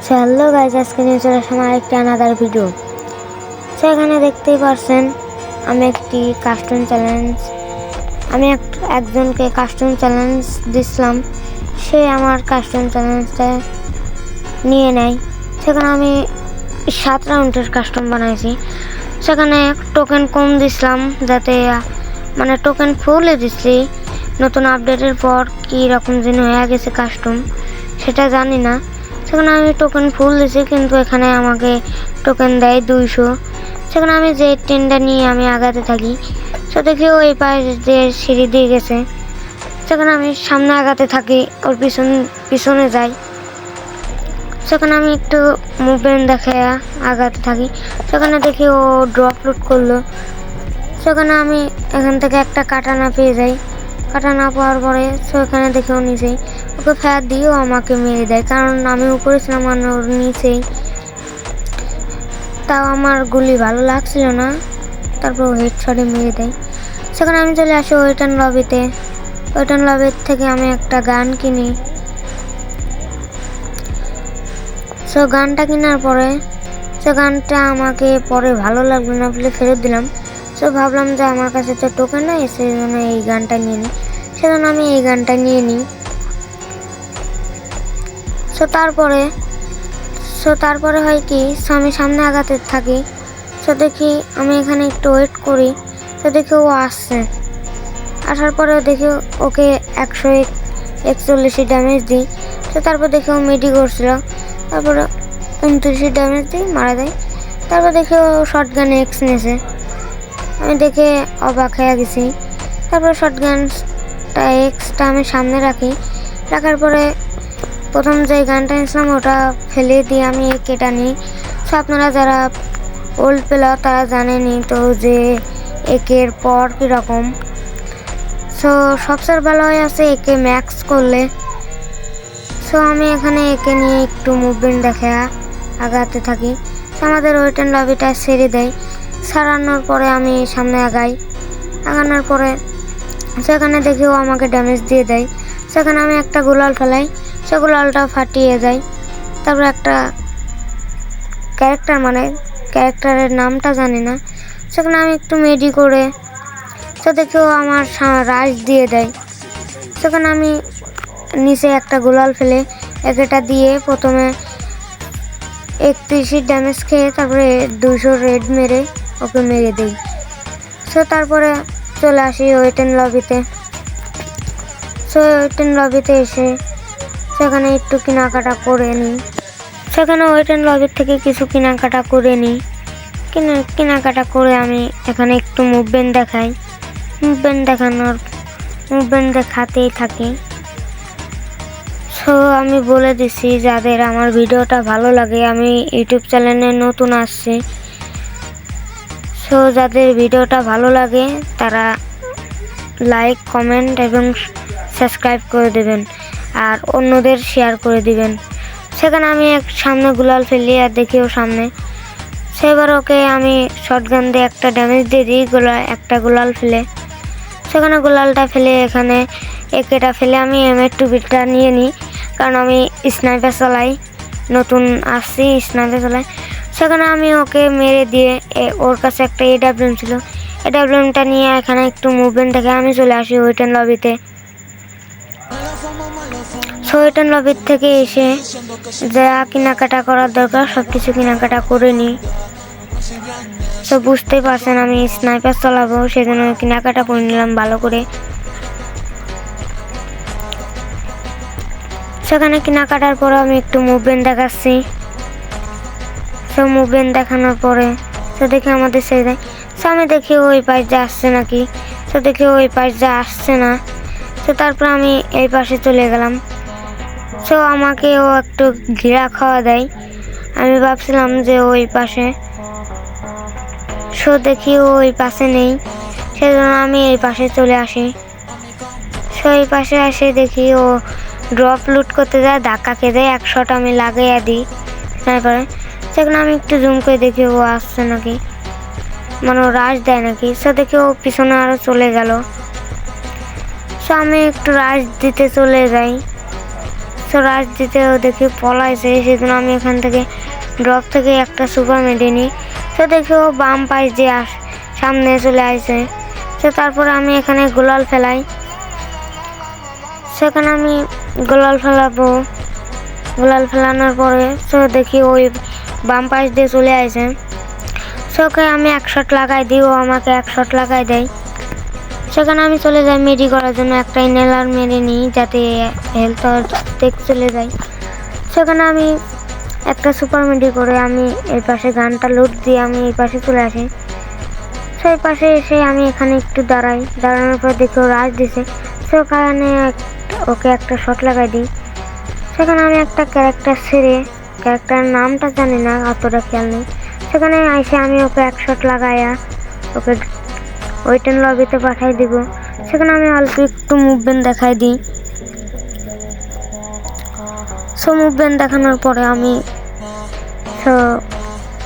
Hello guys, আজকে নিয়ে চলে আসলাম আরেকটি আনাদার ভিডিও। সেখানে দেখতেই পারছেন আমি একটি একজনকে কাস্টম চ্যালেঞ্জ দিছিলাম। সে আমার কাস্টম চ্যালেঞ্জটা নিয়ে নেয়। সেখানে আমি 7 রাউন্ডের কাস্টম বানাইছি। সেখানে টোকেন কম দিছিলাম, যাতে মানে টোকেন ফুলে দিচ্ছি। নতুন আপডেটের পর কি রকম যেন হয়ে গেছে কাস্টম, সেটা জানি না। সেখানে আমি টোকেন ফুল দিছি, কিন্তু এখানে আমাকে টোকেন দেয় 200। সেখানে আমি যে ট্রেনটা নিয়ে আমি আগাতে থাকি, সে দেখি ওই পাশে যে সিঁড়ি দিয়ে গেছে। সেখানে আমি সামনে আগাতে থাকি, ওর পিছনে যাই। সেখানে আমি একটু মুভমেন্ট দেখে আগাতে থাকি। সেখানে দেখি ও ড্রপ লুট করলো। সেখানে আমি এখান থেকে একটা কাটানা পেয়ে যাই। কাটানা পাওয়ার পরে সেখানে দেখে ও নিচেই ওকে ফেয়ার দিয়েও আমাকে মেরে দেয়, কারণ আমি উপরে ছিলাম আর ওর নিচেই। তাও আমার গুলি ভালো লাগছিল না, তারপর হেডশটে মেরে দেয়। সেখানে আমি চলে আসি ওয়েটন লবিতে। ওয়েটন লবির থেকে আমি একটা গান কিনি। গানটা কেনার পরে গানটা আমাকে পরে ভালো লাগলো না বলে ফেরত দিলাম। ভাবলাম যে আমার কাছে তো টোকেন নাই, সেই জন্য এই গানটা নিয়ে নিই। সেজন্য আমি এই গানটা নিয়ে নিই। তারপরে হয় কি, আমি সামনে আগাতে থাকি। দেখি আমি এখানে একটু ওয়েট করি। দেখি ও আসছে। আসার পরে দেখি ওকে 141 ড্যামেজ দিই। তারপর দেখি ও মিডি করছিল, তারপরে 29 ড্যামেজ দিই, মারা দেয়। তারপর দেখি ও শর্টগান এক্স নিয়েছে। আমি দেখে অবাক হয়ে গেছি। তারপরে শর্টগানটা এক্সটা আমি সামনে রাখার পরে প্রথম যে গানটা নিয়েছিলাম ওটা ফেলে দিয়ে আমি কেটা নিই। আপনারা যারা ওল্ড প্লেয়ার তারা জানেনি তো যে একের পর কীরকম। সবচেয়ে ভালো হয় আছে একে ম্যাক্স করলে। আমি এখানে একে নিয়ে একটু মুভমেন্ট দেখে আগাতে থাকি। আমাদের ওয়েটন লবিটা ছেড়ে দেয়। ছাড়ানোর পরে আমি সামনে আগানোর পরে সেখানে দেখি ও আমাকে ড্যামেজ দিয়ে দেয়। সেখানে আমি একটা গোলাল ফেলাই, সে গোলালটা ফাটিয়ে যায়। তারপর একটা ক্যারেক্টারের নামটা জানি না। সেখানে আমি একটু মেডি করে দেখি ও আমার রাশ দিয়ে দেয়। সেখানে আমি নিচে একটা গোলাল ফেলে একটা দিয়ে প্রথমে 31 ড্যামেজ খেয়ে তারপরে 200 রেড মেরে ওকে মেরে দিই। তারপরে চলে আসি ওয়েটন লবিতে। ওয়েটন লবিতে এসে সেখানে একটু কেনাকাটা করে নিই। সেখানে ওয়েটন লবির থেকে কিছু কেনাকাটা করে নিই। কেনাকাটা করে আমি এখানে একটু মুভমেন্ট দেখাই। মুভমেন্ট দেখাতেই থাকি। আমি বলে দিছি যাদের আমার ভিডিওটা ভালো লাগে, আমি ইউটিউব চ্যানেলে নতুন আসছি। যাদের ভিডিওটা ভালো লাগে তারা লাইক, কমেন্ট এবং সাবস্ক্রাইব করে দেবেন আর অন্যদের শেয়ার করে দিবেন। সেখানে আমি সামনে গুলাল ফেলি আর দেখিও সামনে। সেবার ওকে আমি শটগান দিয়ে একটা ড্যামেজ দিয়ে দিই একটা গুলাল ফেলে। সেখানে গুলালটা ফেলে এখানে একেটা ফেলে আমি M2 নিয়ে নিই, কারণ আমি স্নাইপার চালাই, নতুন আসছি স্নাইপার চালাই। সেখানে আমি ওকে মেরে দিয়ে ওর কাছে একটা AWM ছিল, AWMটা নিয়ে এখানে একটু মুভমেন্ট দেখে আমি চলে আসি ওয়েটন লবিতে। ওয়েটন লবির থেকে এসে যা কেনাকাটা করার দরকার সব কিছু কেনাকাটা করে নিই। বুঝতেই পারছেন আমি স্নাইপার চালাবো, সেজন্য কেনাকাটা করে নিলাম ভালো করে। সেখানে কেনাকাটার পরে আমি একটু মুভমেন্ট দেখাচ্ছি। মুভমেন্ট দেখানোর পরে দেখি আমাদের ছেড়ে দেয়। আমি দেখি ওই পাশ যা আসছে নাকি, দেখি ওই পাশ যা আসছে না। তারপর আমি এই পাশে চলে গেলাম। আমাকে ও একটু ঘিরা খাওয়া দেয়। আমি ভাবছিলাম যে ওই পাশে, দেখি ও ওই পাশে নেই, সেজন্য আমি এই পাশে চলে আসি। এই পাশে আসে দেখি ও ড্রপ লুট করতে যায়, ধাক্কা খেয়ে দেয়, 1 শট আমি লাগাইয়া দিই। তারপরে সেখানে আমি একটু জুম করে দেখি ও আসছে নাকি, মানে ও রাশ দেয় নাকি। দেখি ও পিছনে আরো চলে গেল। আমি একটু রাশ দিতে চলে যাই। সো রাশ দিতেও দেখি পলাইছে, সেজন্য আমি এখান থেকে ড্রপ থেকে একটা সুপার মেডি নিই। তো দেখি ও বাম পাশ দিয়ে সামনে চলে আসে। তো তারপরে আমি এখানে গোলাল ফেলাই, সেখানে আমি গোলাল ফেলাবো। গোলাল ফেলানোর পরে তো দেখি ওই বাম পাশ দিয়ে চলে আসে। ওকে আমি এক শট লাগাই দিই, ও আমাকে এক শট লাগাই দেয়। সেখানে আমি চলে যাই মেডি করার জন্য, একটা ইনহেলার মেরে নিই যাতে হেলথ টেক চলে যায়। সেখানে আমি একটা সুপার মেডি করে আমি এই পাশে গানটা লুট দিয়ে আমি এই পাশে চলে আসি। সেই পাশে এসে আমি এখানে একটু দাঁড়ানোর পর দেখি ও রাশ দিছে। সেখানে ওকে একটা শট লাগাই দিই। সেখানে আমি একটা ক্যারেক্টার ছেড়ে, ক্যারেক্টার নামটা জানি না, অতটা খেয়াল নেই। সেখানে এসে আমি ওকে এক শট লাগাইয়া ওকে ওয়েটেন লবিতে পাঠাই দিব। সেখানে আমি অল্প একটু মুভমেন্ট দেখাই দিই। সো মুভমেন্ট দেখানোর পরে আমি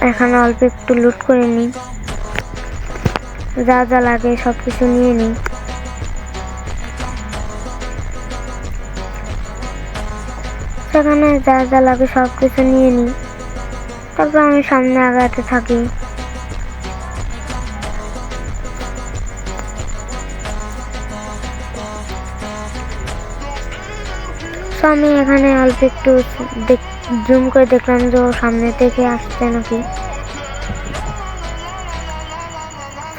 এখানে অল্প একটু লুট করে নিই, যা যা লাগে সব কিছু নিয়ে নিই। সেখানে যা যা লাগে সব কিছু নিয়ে নিই, তারপর আমি সামনে আগাতে থাকি। আমি এখানে অল্প একটু জুম করে দেখলাম যে ও সামনে থেকে আসছে নাকি।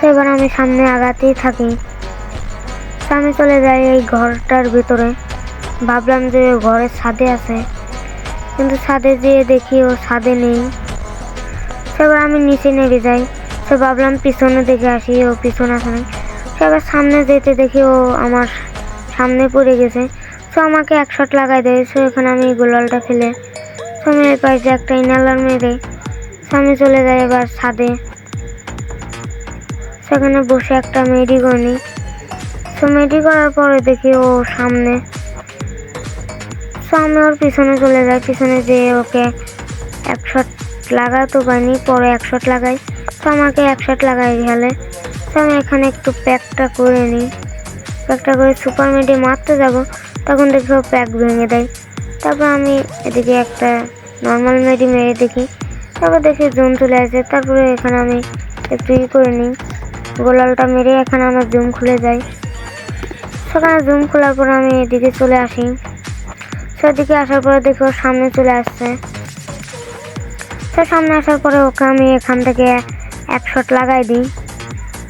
এবার আমি সামনে আগাতেই থাকি। আমি চলে যাই এই ঘরটার ভিতরে। ভাবলাম যে ঘরের ছাদে আছে, কিন্তু ছাদে যেয়ে দেখি ও ছাদে নেই। সেবার আমি নিচে নেমে যাই। সে ভাবলাম পিছনে দেখে আসি, ও পিছনে আসে নাই। সেবার সামনে যেতে দেখি ও আমার সামনে পড়ে গেছে। তো আমাকে এক শট লাগাই দেয়। সো এখানে আমি গোলালটা ফেলে আমি এই পাশে একটা ইনহেলার মেরে আমি চলে যাই এবার ছাদে। সেখানে বসে একটা মেডি করে নিই। তো মেডি করার পরে দেখি ও সামনে। তো আমি ওর পিছনে চলে যাই, পিছনে যেয়ে ওকে এক শট লাগাতে পারিনি, পরে এক শট লাগাই। তো আমাকে এক শট লাগাই গেলে তো আমি এখানে একটু প্যাকটা করে নিই। প্যাকটা করে সুপার মেডি মারতে যাব, তখন দেখি ও প্যাক ভেঙে দেয়। তারপর আমি এদিকে একটা নর্মাল মেডি মেরে দেখি, তারপর দেখি জুম চলে আসে। তারপরে এখানে আমি একটু করে নিই, গোলালটা মেরে এখানে আমার জুম খুলে যায়। সেখানে জুম খোলার পর আমি এদিকে চলে আসি। সেদিকে আসার পরে দেখি ওর সামনে চলে আসছে। তো সামনে আসার পরে ওকে আমি এখান থেকে এক শট লাগাই দিই।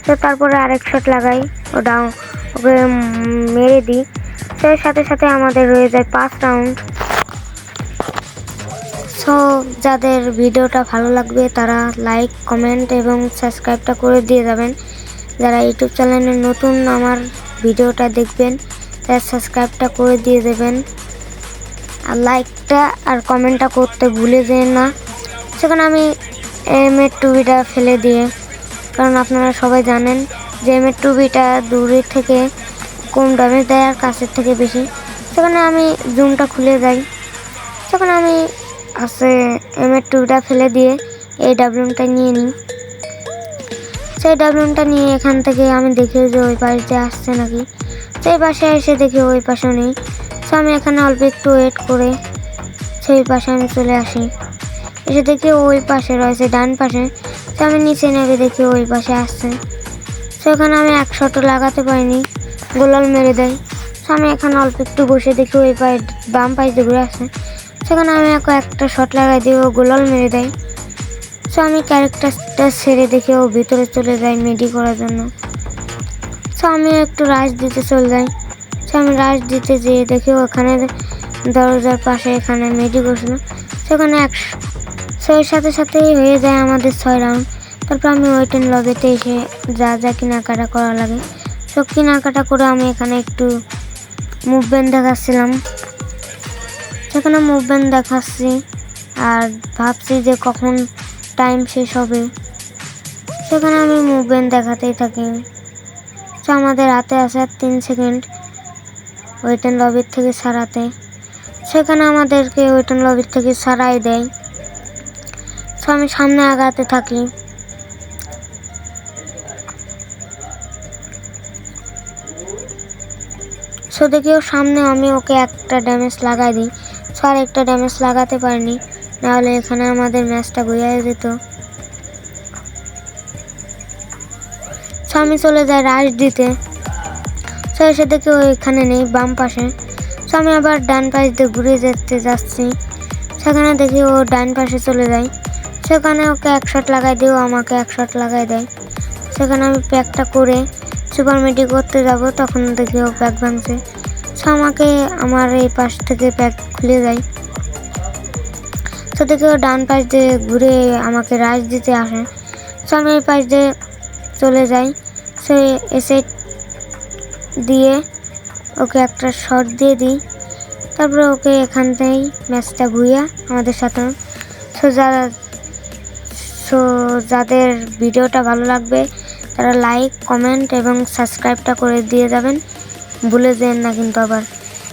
তো তারপরে আরেক শট লাগাই, ওকে মেরে দিই। তো এর সাথে সাথে আমাদের রয়ে যায় 5 রাউন্ড। সো যাদের ভিডিওটা ভালো লাগবে তারা লাইক, কমেন্ট এবং সাবস্ক্রাইবটা করে দিয়ে যাবেন। যারা ইউটিউব চ্যানেলে নতুন আমার ভিডিওটা দেখবেন তারা সাবস্ক্রাইবটা করে দিয়ে দেবেন, আর লাইকটা আর কমেন্টটা করতে ভুলে যেন না। সেখানে আমি এমের টুবিটা ফেলে দিয়ে, কারণ আপনারা সবাই জানেন যে এমের টুবিটা দূরের থেকে কম ড্যামেজ দেয় আর কাছের থেকে বেশি। সেখানে আমি জুমটা খুলে যাই। সেখানে আমি এমের টুবিটা ফেলে দিয়ে এই ডাব্লিউমটা নিয়ে নিই। সেই ডাব্লিউমটা নিয়ে এখান থেকে আমি দেখি যে ওই পাশে আসছে নাকি। সেই পাশে এসে দেখি ওই পাশেও নেই। তো আমি এখানে অল্প একটু ওয়েট করে সেই পাশে আমি চলে আসি। এসে দেখি ওই পাশে রয়েছে ডান পাশে। তো আমি নিচে নেমে দেখি ওই পাশে আসছে। সেখানে আমি এক শটও লাগাতে পারিনি, গোলাল মেরে দেয়। তো আমি এখানে অল্প একটু বসে দেখি ওই পায়ে বাম পাশ দিয়ে ঘুরে আসছে। সেখানে আমি একটা শট লাগাই দিই, ও গোলাল মেরে দেয়। তো আমি ক্যারেক্টারটা ছেড়ে দেখি ও ভিতরে চলে যায় মেডি করার জন্য। তো আমি একটু রাশ দিতে চলে যাই। তো আমি রাশ দিতে যেয়ে দেখি ওখানে দরজার পাশে এখানে মেডি করছিল। সেখানে এর সাথে সাথেই হয়ে যায় আমাদের 6 রাউন্ড। তারপর আমি ওয়েটেন লবিতে এসে যা যা কেনাকাটা করা লাগে সব কেনাকাটা করে আমি এখানে একটু মুভমেন্ট দেখাচ্ছিলাম। সেখানে মুভমেন্ট দেখাচ্ছি আর ভাবছি যে কখন টাইম শেষ হবে। সেখানে আমি মুভমেন্ট দেখাতেই থাকি। তো আমাদের হাতে আছে 3 সেকেন্ড ওয়েটেন লবির থেকে ছাড়াতে। সেখানে আমাদেরকে ওয়েটেন লবির থেকে ছাড়াই দেয়। তো আমি সামনে আগাতে থাকি। সো দেখি ওর সামনে আমি ওকে একটা ড্যামেজ লাগাই দিই। হালকা আর একটা ড্যামেজ লাগাতে পারিনি, নাহলে এখানে আমাদের ম্যাচটা বইয়া যেত। তো আমি চলে যাই রাশ দিতে। তো এসে দেখি ও এখানে নেই, বাম পাশে। তো আমি আবার ডান পাশ দিয়ে ঘুরে যেতে যাচ্ছি, সেখানে দেখি ও ডান পাশে চলে যায়। সেখানে ওকে এক শট লাগাই দিয়ে ও আমাকে এক শট লাগাই দেয়। সেখানে আমি প্যাকটা করে সুপার মেডি করতে যাব, তখন দেখি ও প্যাক ভাঙছে। তো আমাকে আমার এই পাশ থেকে প্যাক খুলে যায়। তো দেখি ও ডান পাশ দিয়ে ঘুরে আমাকে রাশ দিতে আসে। তো আমি এই পাশ দিয়ে চলে যাই। সে এসে দিয়ে ওকে একটা শট দিয়ে দিই, তারপরে ওকে এখান থেকেই ম্যাচটা ভুইয়া আমাদের সাথে। যাদের ভিডিওটা ভালো লাগবে তারা লাইক, কমেন্ট এবং সাবস্ক্রাইবটা করে দিয়ে যাবেন, ভুলে যেন না কিন্তু আবার।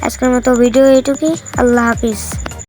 আজকের মতো ভিডিও এইটুকুই। আল্লাহ হাফিজ।